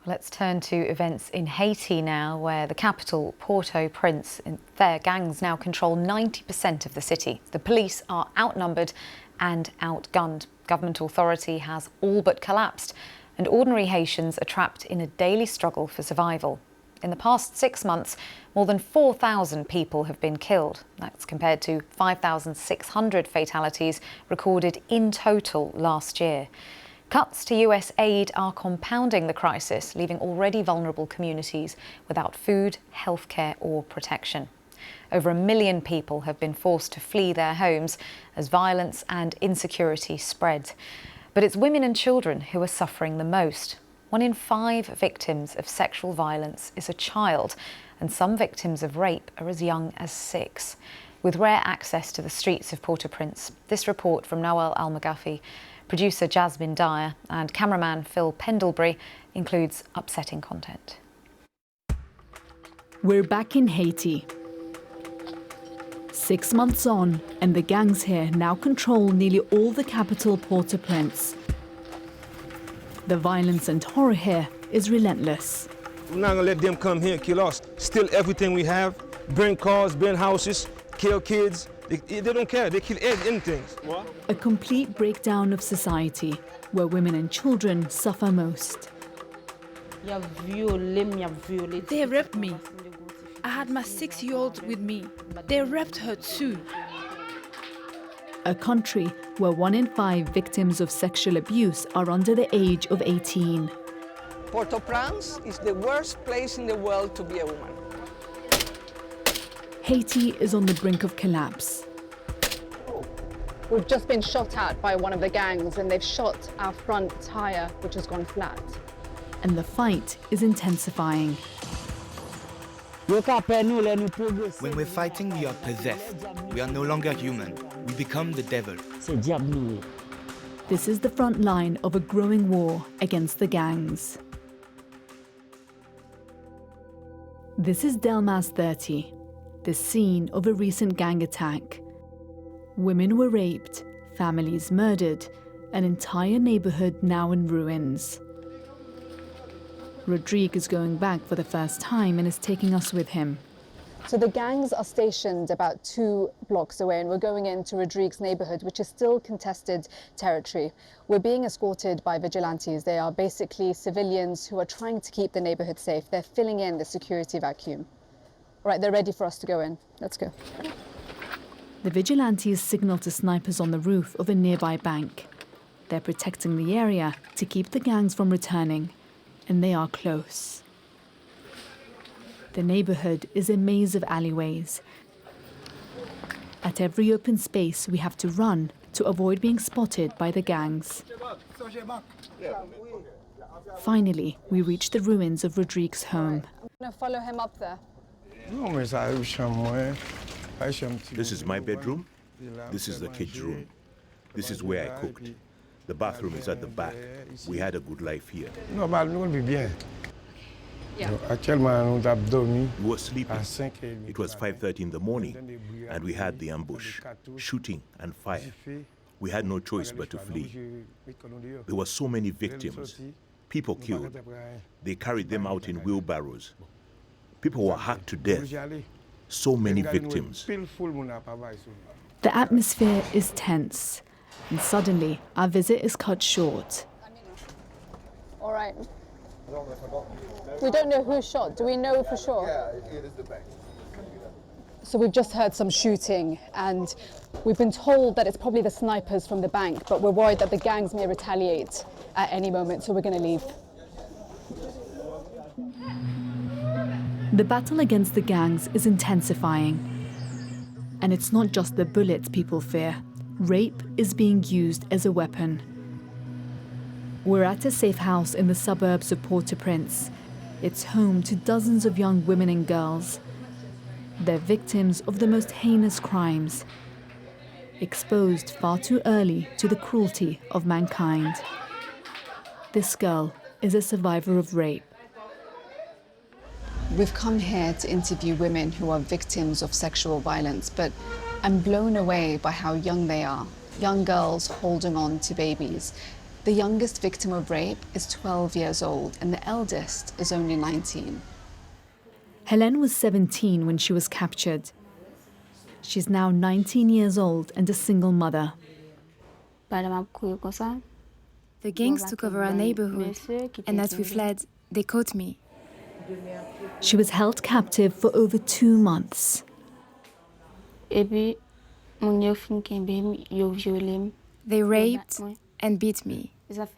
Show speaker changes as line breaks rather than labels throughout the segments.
Let's turn to events in Haiti now, where the capital, Port-au-Prince, their gangs now control 90% of the city. The police are outnumbered and outgunned. Government authority has all but collapsed, and ordinary Haitians are trapped in a daily struggle for survival. In the past 6 months, more than 4,000 people have been killed. That's compared to 5,600 fatalities recorded in total last year. Cuts to US aid are compounding the crisis, leaving already vulnerable communities without food, healthcare or protection. Over 1 million people have been forced to flee their homes as violence and insecurity spread. But it's women and children who are suffering the most. 1 in 5 victims of sexual violence is a child, and some victims of rape are as young as 6. With rare access to the streets of Port-au-Prince, this report from Noel Al-Magafi, producer Jasmine Dyer and cameraman Phil Pendlebury includes upsetting content.
We're back in Haiti. 6 months on, and the gangs here now control nearly all the capital, Port-au-Prince. The violence and horror here is relentless.
We're not gonna let them come here and kill us. Steal everything we have, burn cars, burn houses, kill kids. They don't care, they kill anything.
A complete breakdown of society, where women and children suffer most.
They raped me. I had my 6-year-old with me. They raped her too.
A country where 1 in 5 victims of sexual abuse are under the age of 18.
Port-au-Prince is the worst place in the world to be a woman.
Haiti is on the brink of collapse.
We've just been shot at by one of the gangs, and they've shot our front tyre, which has gone flat.
And the fight is intensifying.
When we're fighting, we are possessed. We are no longer human. We become the devil.
This is the front line of a growing war against the gangs. This is Delmas 30, the scene of a recent gang attack. Women were raped, families murdered, an entire neighborhood now in ruins. Rodrigue is going back for the first time and is taking us with him.
So the gangs are stationed about 2 blocks away, and we're going into Rodrigue's neighborhood, which is still contested territory. We're being escorted by vigilantes. They are basically civilians who are trying to keep the neighborhood safe. They're filling in the security vacuum. All right, they're ready for us to go in. Let's go.
The vigilantes signal to snipers on the roof of a nearby bank. They're protecting the area to keep the gangs from returning, and they are close. The neighborhood is a maze of alleyways. At every open space, we have to run to avoid being spotted by the gangs. Finally, we reach the ruins of Rodrigue's home.
I'm going to follow him up there.
This is my bedroom. This is the kids' room. This is where I cooked. The bathroom is at the back. We had a good life here.
Yeah.
We were sleeping. It was 5:30 in the morning, and we had the ambush, shooting and fire. We had no choice but to flee. There were so many victims, people killed. They carried them out in wheelbarrows. People were hacked to death. So many victims.
The atmosphere is tense, and suddenly our visit is cut short.
All right. We don't know who shot. Do we know for sure?
Yeah, it is the bank.
So we've just heard some shooting, and we've been told that it's probably the snipers from the bank, but we're worried that the gangs may retaliate at any moment, so we're going to leave.
The battle against the gangs is intensifying. And it's not just the bullets people fear. Rape is being used as a weapon. We're at a safe house in the suburbs of Port-au-Prince. It's home to dozens of young women and girls. They're victims of the most heinous crimes, exposed far too early to the cruelty of mankind. This girl is a survivor of rape.
We've come here to interview women who are victims of sexual violence, but I'm blown away by how young they are. Young girls holding on to babies. The youngest victim of rape is 12 years old and the eldest is only 19.
Hélène was 17 when she was captured. She's now 19 years old and a single mother.
The gangs took over our neighborhood, and as we fled, they caught me.
She was held captive for over 2 months.
They raped and beat me.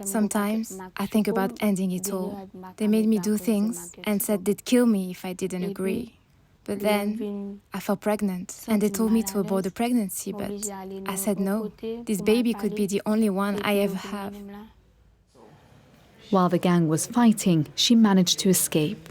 Sometimes I think about ending it all. They made me do things and said they'd kill me if I didn't agree. But then I fell pregnant and they told me to abort the pregnancy, but I said no. This baby could be the only one I ever have.
While the gang was fighting, she managed to escape.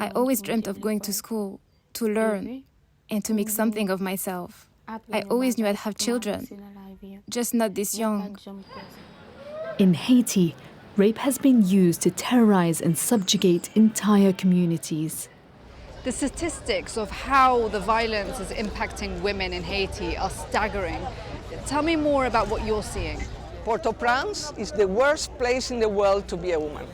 I always dreamt of going to school, to learn, and to make something of myself. I always knew I'd have children, just not this young.
In Haiti, rape has been used to terrorize and subjugate entire communities.
The statistics of how the violence is impacting women in Haiti are staggering. Tell me more about what you're seeing.
Port-au-Prince is the worst place in the world to be a woman.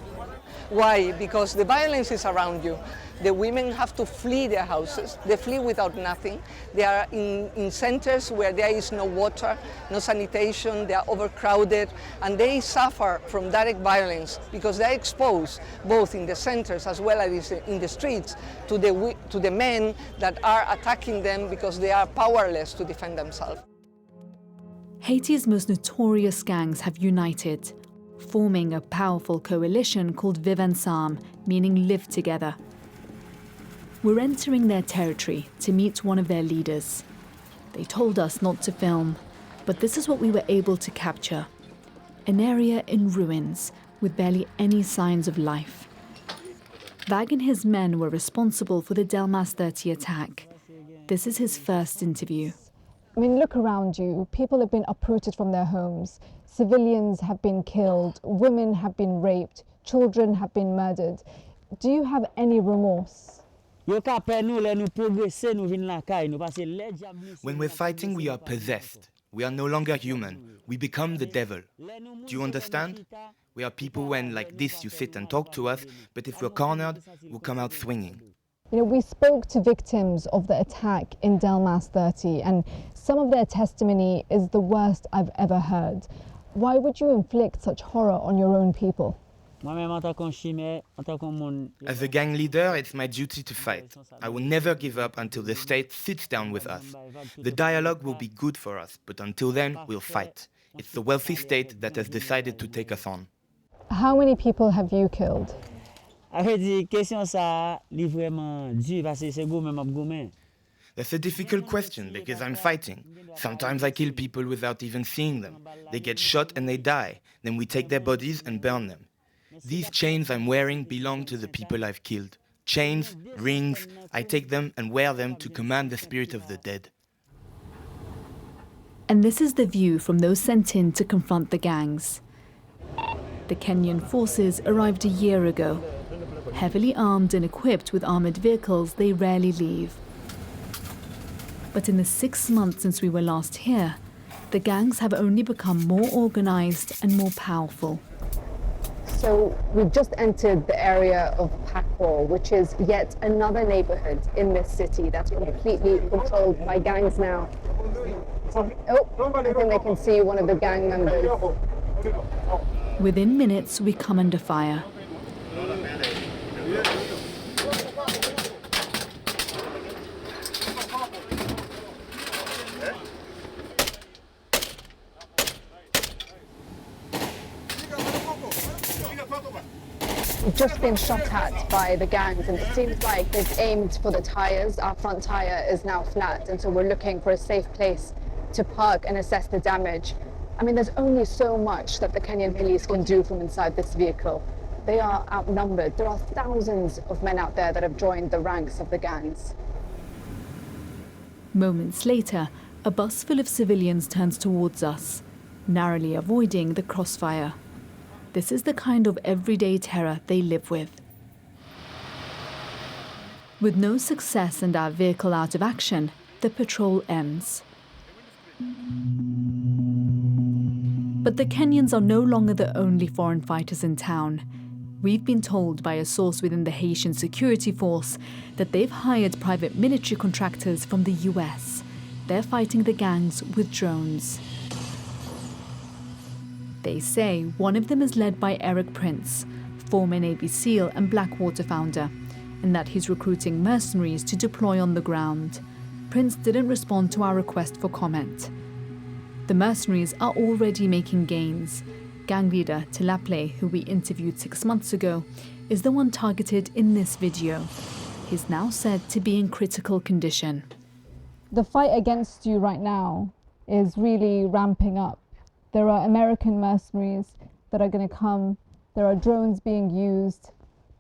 Why? Because the violence is around you. The women have to flee their houses. They flee without nothing. They are in centers where there is no water, no sanitation, they are overcrowded, and they suffer from direct violence because they are exposed, both in the centers as well as in the streets, to the men that are attacking them because they are powerless to defend themselves.
Haiti's most notorious gangs have united, forming a powerful coalition called Vivre Ensemble, meaning live together. We're entering their territory to meet one of their leaders. They told us not to film, but this is what we were able to capture. An area in ruins with barely any signs of life. Vag and his men were responsible for the Delmas 30 attack. This is his first interview.
I mean, look around you. People have been uprooted from their homes. Civilians have been killed. Women have been raped. Children have been murdered. Do you have any remorse?
When we're fighting, we are possessed. We are no longer human. We become the devil. Do you understand? We are people when, like this, you sit and talk to us, but if we're cornered, we'll come out swinging.
You know, we spoke to victims of the attack in Delmas 30, and some of their testimony is the worst I've ever heard. Why would you inflict such horror on your own people?
As a gang leader, it's my duty to fight. I will never give up until the state sits down with us. The dialogue will be good for us, but until then, we'll fight. It's the wealthy state that has decided to take us on.
How many people have you killed?
That's a difficult question because I'm fighting. Sometimes I kill people without even seeing them. They get shot and they die. Then we take their bodies and burn them. These chains I'm wearing belong to the people I've killed. Chains, rings, I take them and wear them to command the spirit of the dead.
And this is the view from those sent in to confront the gangs. The Kenyan forces arrived a year ago. Heavily armed and equipped with armored vehicles, they rarely leave. But in the 6 months since we were last here, the gangs have only become more organized and more powerful.
So we've just entered the area of Pakor, which is yet another neighborhood in this city that's completely controlled by gangs now. Oh, I think they can see one of the gang members.
Within minutes, we come under fire.
We've just been shot at by the gangs, and it seems like they've aimed for the tires. Our front tire is now flat, and so we're looking for a safe place to park and assess the damage. I mean, there's only so much that the Kenyan police can do from inside this vehicle. They are outnumbered. There are thousands of men out there that have joined the ranks of the gangs.
Moments later, a bus full of civilians turns towards us, narrowly avoiding the crossfire. This is the kind of everyday terror they live with. With no success and our vehicle out of action, the patrol ends. But the Kenyans are no longer the only foreign fighters in town. We've been told by a source within the Haitian security force that they've hired private military contractors from the US. They're fighting the gangs with drones. They say one of them is led by Eric Prince, former Navy SEAL and Blackwater founder, and that he's recruiting mercenaries to deploy on the ground. Prince didn't respond to our request for comment. The mercenaries are already making gains. Gang leader Tilaple, who we interviewed 6 months ago, is the one targeted in this video. He's now said to be in critical condition.
The fight against you right now is really ramping up. There are American mercenaries that are going to come. There are drones being used.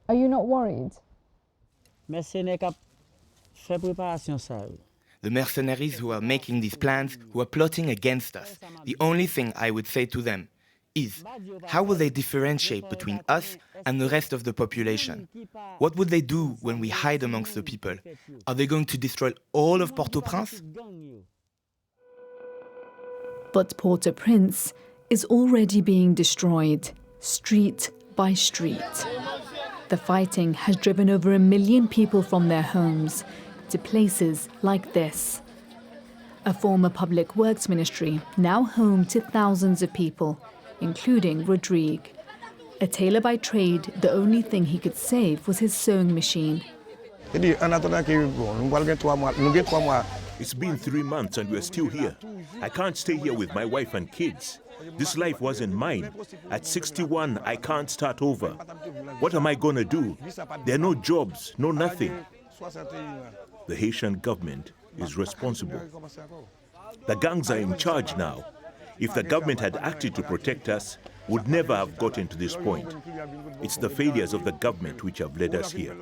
Are you not worried?
The mercenaries who are making these plans, who are plotting against us, the only thing I would say to them is, how will they differentiate between us and the rest of the population? What would they do when we hide amongst the people? Are they going to destroy all of Port-au-Prince?
But Port-au-Prince is already being destroyed, street by street. The fighting has driven over 1 million people from their homes to places like this. A former public works ministry, now home to thousands of people, including Rodrigue. A tailor by trade, the only thing he could save was his sewing machine.
It's been 3 months and we're still here. I can't stay here with my wife and kids. This life wasn't mine. At 61, I can't start over. What am I gonna do? There are no jobs, no nothing. The Haitian government is responsible. The gangs are in charge now. If the government had acted to protect us, would never have gotten to this point. It's the failures of the government which have led us here.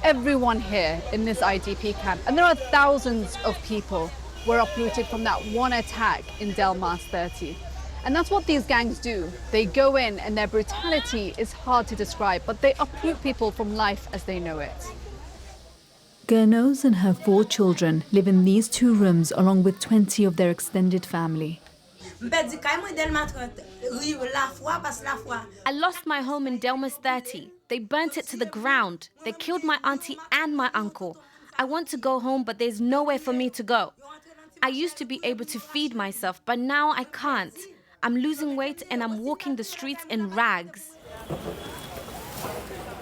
Everyone here in this IDP camp, and there are thousands of people, were uprooted from that one attack in Delmas 30. And that's what these gangs do. They go in and their brutality is hard to describe, but they uproot people from life as they know it.
Gernose and her 4 children live in these 2 rooms along with 20 of their extended family.
I lost my home in Delmas 30. They burnt it to the ground. They killed my auntie and my uncle. I want to go home, but there's nowhere for me to go. I used to be able to feed myself, but now I can't. I'm losing weight and I'm walking the streets in rags.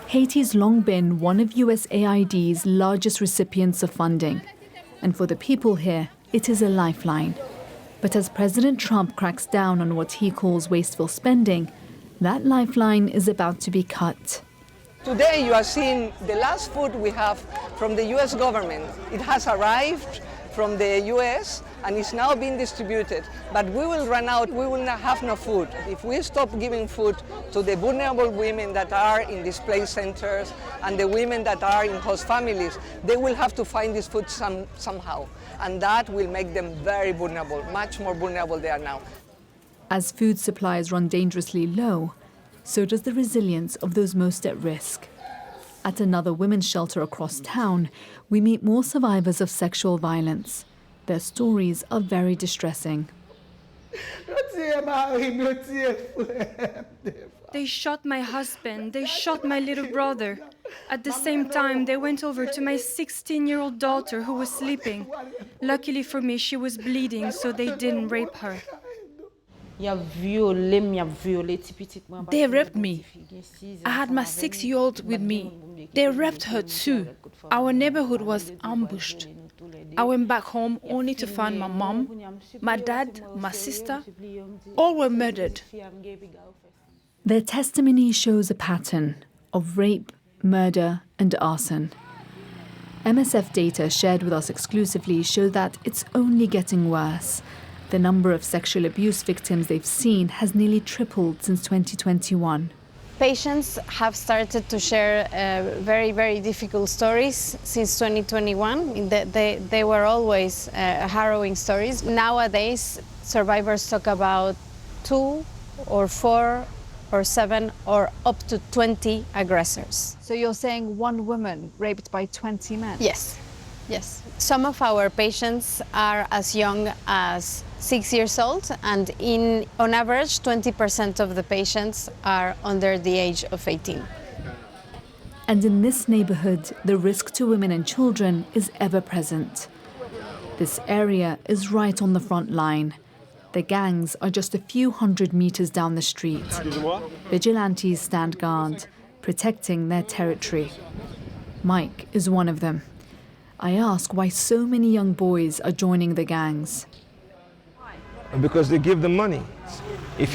Haiti's long been one of USAID's largest recipients of funding. And for the people here, it is a lifeline. But as President Trump cracks down on what he calls wasteful spending, that lifeline is about to be cut.
Today you are seeing the last food we have from the US government. It has arrived from the US and is now being distributed. But we will run out, we will not have no food. If we stop giving food to the vulnerable women that are in displaced centers and the women that are in host families, they will have to find this food somehow. And that will make them very vulnerable, much more vulnerable they are now.
As food supplies run dangerously low, so does the resilience of those most at risk. At another women's shelter across town, we meet more survivors of sexual violence. Their stories are very distressing.
They shot my husband, they shot my little brother. At the same time, they went over to my 16-year-old daughter who was sleeping. Luckily for me, she was bleeding, so they didn't rape her. They raped me. I had my 6-year-old with me. They raped her too. Our neighborhood was ambushed. I went back home only to find my mom, my dad, my sister. All were murdered.
Their testimony shows a pattern of rape, murder, and arson. MSF data shared with us exclusively show that it's only getting worse. The number of sexual abuse victims they've seen has nearly tripled since 2021.
Patients have started to share very, very difficult stories since 2021. They were always harrowing stories. Nowadays, survivors talk about 2 or 4 or 7 or up to 20 aggressors.
So you're saying one woman raped by 20 men?
Yes. Yes, some of our patients are as young as 6 years old, and on average 20% of the patients are under the age of 18.
And in this neighborhood, the risk to women and children is ever present. This area is right on the front line. The gangs are just a few hundred meters down the street. Vigilantes stand guard, protecting their territory. Mike is one of them. I ask why so many young boys are joining the gangs.
Because they give them money. If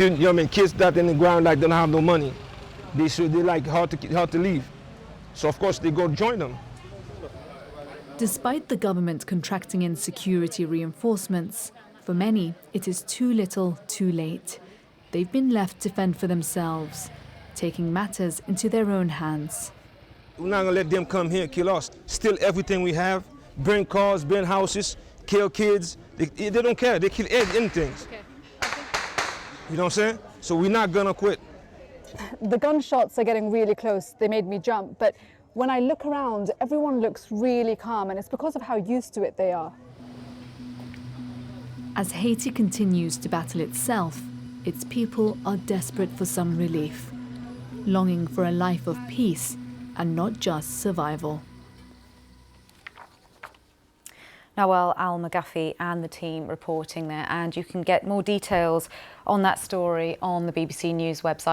kids that in the ground like don't have no money, they like hard to leave. So of course they go join them.
Despite the government contracting in security reinforcements, for many it is too little, too late. They've been left to fend for themselves, taking matters into their own hands.
We're not gonna let them come here and kill us, steal everything we have, burn cars, burn houses, kill kids. They don't care, they kill anything. You know what I'm saying? So we're not gonna quit.
The gunshots are getting really close. They made me jump, but when I look around, everyone looks really calm, and it's because of how used to it they are.
As Haiti continues to battle itself, its people are desperate for some relief, longing for a life of peace and not just survival.
Nawal Al-Maghafi and the team reporting there, and you can get more details on that story on the BBC News website.